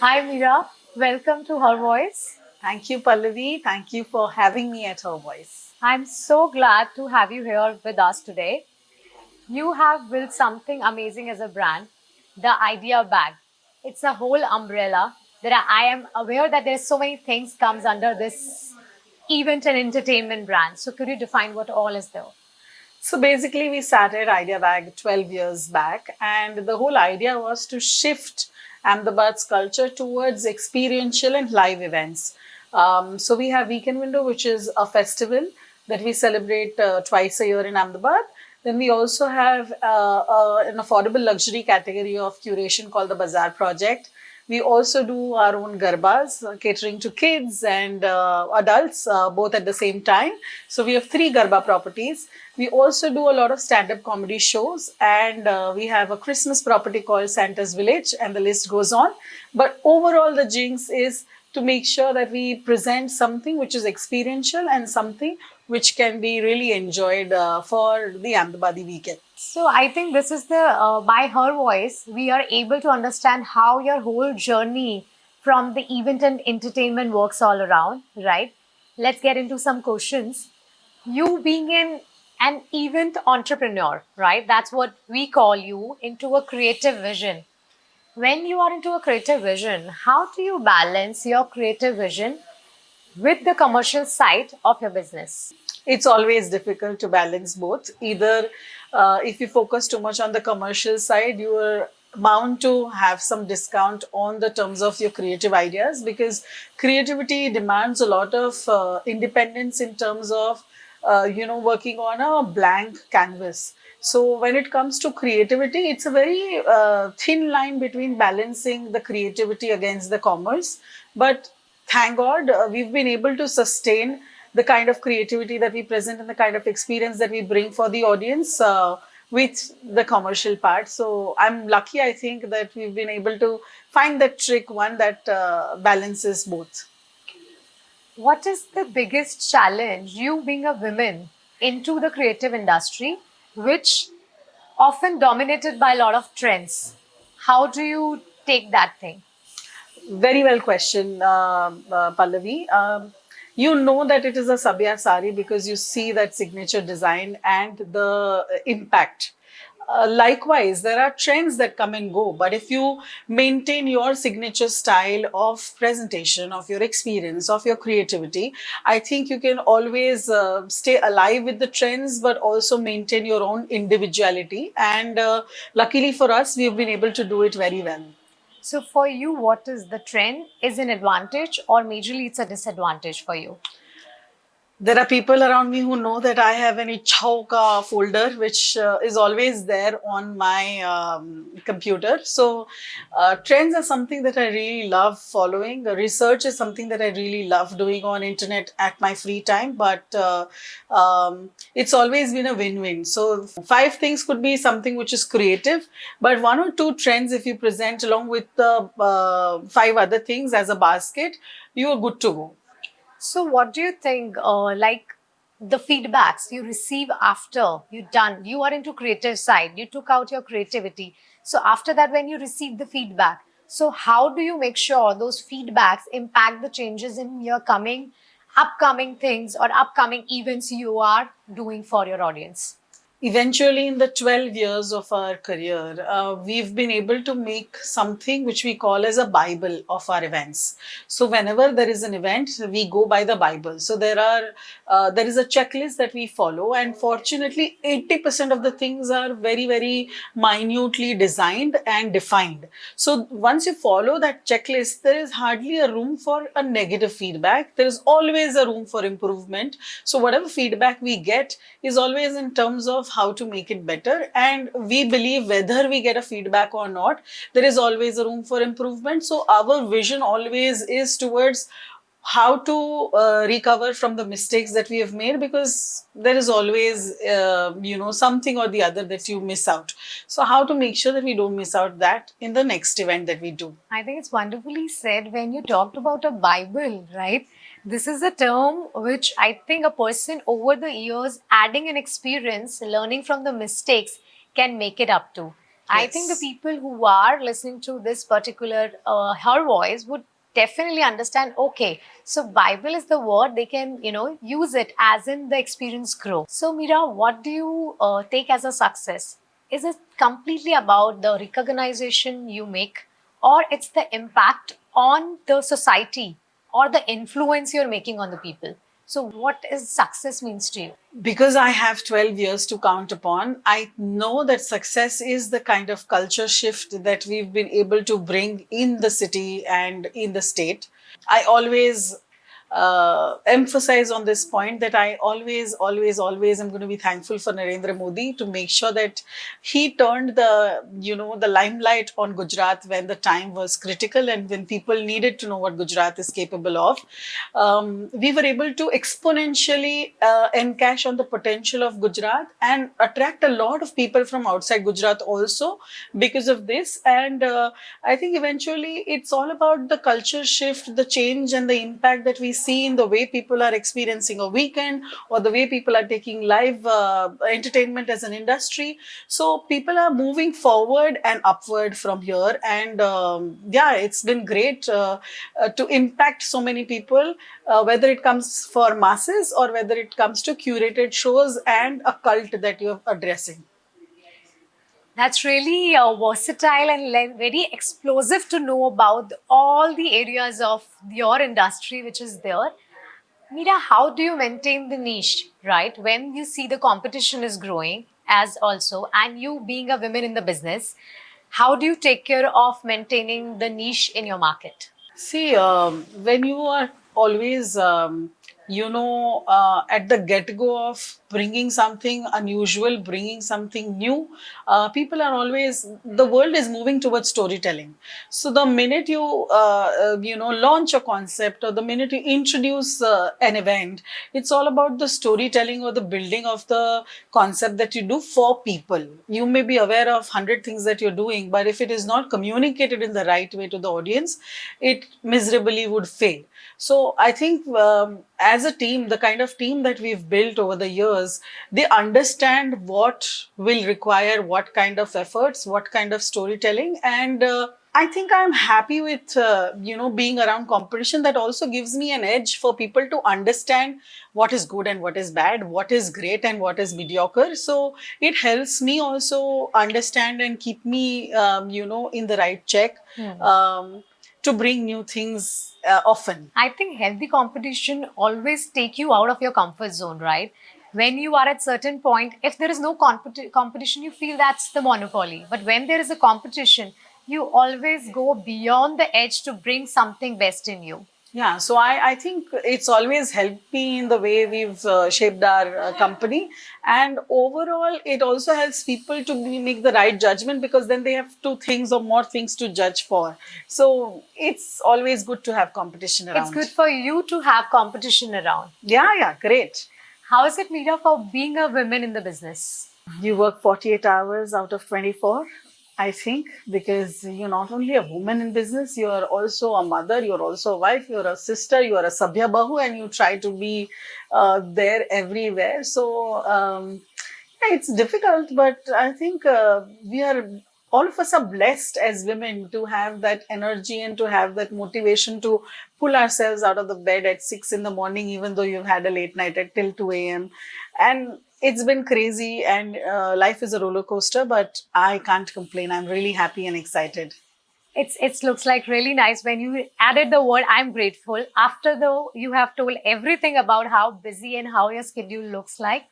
Hi Mira, welcome to Her Voice. Thank you, Pallavi. Thank you for having me at Her Voice. I'm so glad to have you here with us today. You have built something amazing as a brand, the Idea Bag. It's a whole umbrella that I am aware that there's so many things comes under this event and entertainment brand. So could you define what all is there? So basically, we started Idea Bag 12 years back, and the whole idea was to shift Ahmedabad's culture towards experiential and live events. So we have Weekend Window, which is a festival that we celebrate twice a year in Ahmedabad. Then we also have an affordable luxury category of curation called the Bazaar Project. We also do our own garbas, catering to kids and adults, both at the same time. So we have three garba properties. We also do a lot of stand-up comedy shows, and we have a Christmas property called Santa's Village, and the list goes on. But overall, the jinx is to make sure that we present something which is experiential and something which can be really enjoyed for the Ahmedabadi weekend. So I think this is the by her voice we are able to understand how your whole journey from the event and entertainment works all around, right? Let's get into some questions. You being an event entrepreneur, right? That's what we call you into a creative vision. When you are into a creative vision, how do you balance your creative vision with the commercial side of your business? It's always difficult to balance both. Either if you focus too much on the commercial side, you are bound to have some discount on the terms of your creative ideas, because creativity demands a lot of independence in terms of working on a blank canvas. So when it comes to creativity, it's a very thin line between balancing the creativity against the commerce. But thank God, we've been able to sustain the kind of creativity that we present and the kind of experience that we bring for the audience with the commercial part. So I'm lucky, I think, that we've been able to find that trick, one that balances both. What is the biggest challenge, you being a woman into the creative industry, which often dominated by a lot of trends? How do you take that thing? Very well questioned, Pallavi. You know that it is a Sabya sari because you see that signature design and the impact. Likewise, there are trends that come and go, but if you maintain your signature style of presentation, of your experience, of your creativity, I think you can always stay alive with the trends, but also maintain your own individuality. And luckily for us, we've been able to do it very well. So, for you, what is the trend? Is an advantage or majorly it's a disadvantage for you? There are people around me who know that I have an Ichauka folder, which is always there on my computer. So, trends are something that I really love following. Research is something that I really love doing on internet at my free time. But it's always been a win-win. So, five things could be something which is creative, but one or two trends, if you present along with the five other things as a basket, you are good to go. So, what do you think? Like the feedbacks you receive after you done, you are into creative side, you took out your creativity. So, after that, when you receive the feedback, so how do you make sure those feedbacks impact the changes in your upcoming things or upcoming events you are doing for your audience? Eventually, in the 12 years of our career, we've been able to make something which we call as a Bible of our events. So whenever there is an event, we go by the Bible. So there is a checklist that we follow, and fortunately 80% of the things are very, very minutely designed and defined. So once you follow that checklist, there is hardly a room for a negative feedback. There is always a room for improvement. So whatever feedback we get is always in terms of how to make it better. And we believe whether we get a feedback or not, there is always a room for improvement. So our vision always is towards how to recover from the mistakes that we have made, because there is always something or the other that you miss out. So how to make sure that we don't miss out that in the next event that we do. I think it's wonderfully said when you talked about a Bible, right? This is a term which I think a person over the years adding an experience, learning from the mistakes can make it up to. I think the Yes. people who are listening to this particular her voice would definitely understand. Okay, so Bible is the word they can use it as in the experience grow. So Mira, what do you take as a success? Is it completely about the recognition you make, or it's the impact on the society or the influence you're making on the people? So what is success means to you? Because I have 12 years to count upon, I know that success is the kind of culture shift that we've been able to bring in the city and in the state. I always emphasize on this point that I always am going to be thankful for Narendra Modi to make sure that he turned the limelight on Gujarat when the time was critical and when people needed to know what Gujarat is capable of. We were able to exponentially encash on the potential of Gujarat and attract a lot of people from outside Gujarat also because of this. And I think eventually it's all about the culture shift, the change, and the impact that we see in the way people are experiencing a weekend or the way people are taking live entertainment as an industry. So people are moving forward and upward from here. And yeah, it's been great to impact so many people, whether it comes for masses or whether it comes to curated shows and a cult that you're addressing. That's really versatile and very explosive to know about all the areas of your industry which is there. Mira, how do you maintain the niche, right? When you see the competition is growing, as also, and you being a woman in the business, how do you take care of maintaining the niche in your market? See, when you are always, at the get go of bringing something unusual, bringing something new, people are always, the world is moving towards storytelling. So the minute launch a concept or the minute you introduce an event, it's all about the storytelling or the building of the concept that you do for people. You may be aware of 100 things that you're doing, but if it is not communicated in the right way to the audience, it miserably would fail. So I think as a team, the kind of team that we've built over the years, they understand what will require what kind of efforts, what kind of storytelling, and I think I'm happy with being around competition. That also gives me an edge for people to understand what is good and what is bad, what is great and what is mediocre. So it helps me also understand and keep me in the right check. To bring new things often. I think healthy competition always take you out of your comfort zone, right? When you are at certain point, if there is no competition, you feel that's the monopoly. But when there is a competition, you always go beyond the edge to bring something best in you. Yeah, so I think it's always helped me in the way we've shaped our company. And overall, it also helps people to make the right judgment because then they have two things or more things to judge for. So it's always good to have competition around. It's good for you to have competition around. Yeah, great. How is it, Meera, for being a woman in the business? You work 48 hours out of 24. I think because you're not only a woman in business, you're also a mother, you're also a wife, you're a sister, you're a Sabhya Bahu, and you try to be there everywhere. So yeah, it's difficult, but I think all of us are blessed as women to have that energy and to have that motivation to pull ourselves out of the bed at 6 in the morning, even though you've had a late night at till 2 a.m. And it's been crazy and life is a roller coaster, but I can't complain. I'm really happy and excited. It looks like really nice when you added the word I'm grateful after though you have told everything about how busy and how your schedule looks like.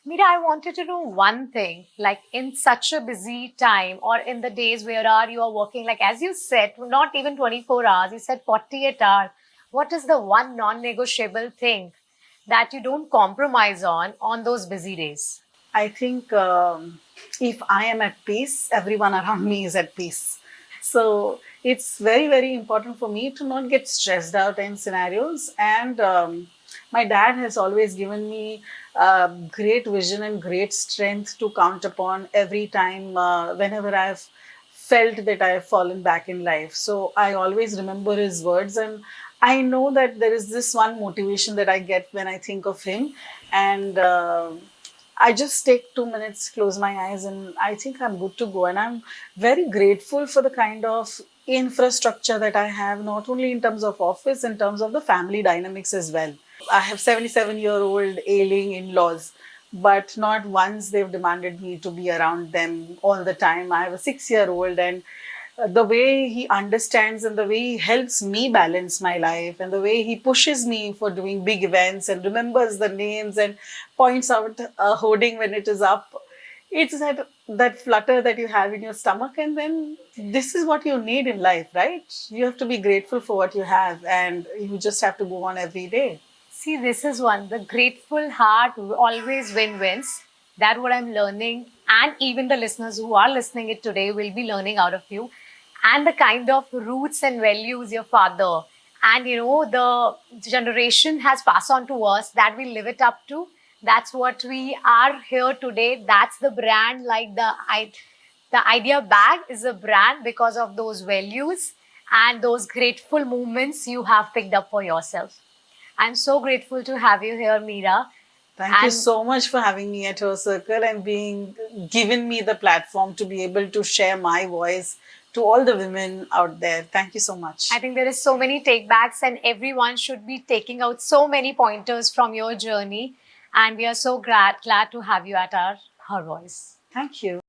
Meera, I wanted to know one thing, like in such a busy time or in the days where you are working, like as you said, not even 24 hours, you said 48 hours. What is the one non-negotiable thing that you don't compromise on those busy days? I think if I am at peace, everyone around me is at peace. So it's very, very important for me to not get stressed out in scenarios. And my dad has always given me great vision and great strength to count upon every time whenever I've felt that I have fallen back in life. So I always remember his words, and I know that there is this one motivation that I get when I think of him. And I just take 2 minutes, close my eyes, and I think I'm good to go. And I'm very grateful for the kind of infrastructure that I have, not only in terms of office, in terms of the family dynamics as well. I have 77-year-old ailing in-laws, but not once they've demanded me to be around them all the time. I have a 6-year-old, and the way he understands and the way he helps me balance my life and the way he pushes me for doing big events and remembers the names and points out a hoarding when it is up. It's that flutter that you have in your stomach, and then this is what you need in life, right? You have to be grateful for what you have, and you just have to go on every day. See, this is one. The grateful heart always wins. That's what I'm learning. And even the listeners who are listening it today will be learning out of you. And the kind of roots and values your father and the generation has passed on to us that we live it up to. That's what we are here today. That's the brand, like the idea bag is a brand because of those values and those grateful moments you have picked up for yourself. I'm so grateful to have you here, Meera. Thank you And so much for having me at Her Circle and being given me the platform to be able to share my voice to all the women out there. Thank you so much. I think there is so many takebacks, and everyone should be taking out so many pointers from your journey. And we are so glad to have you at our Her Voice. Thank you.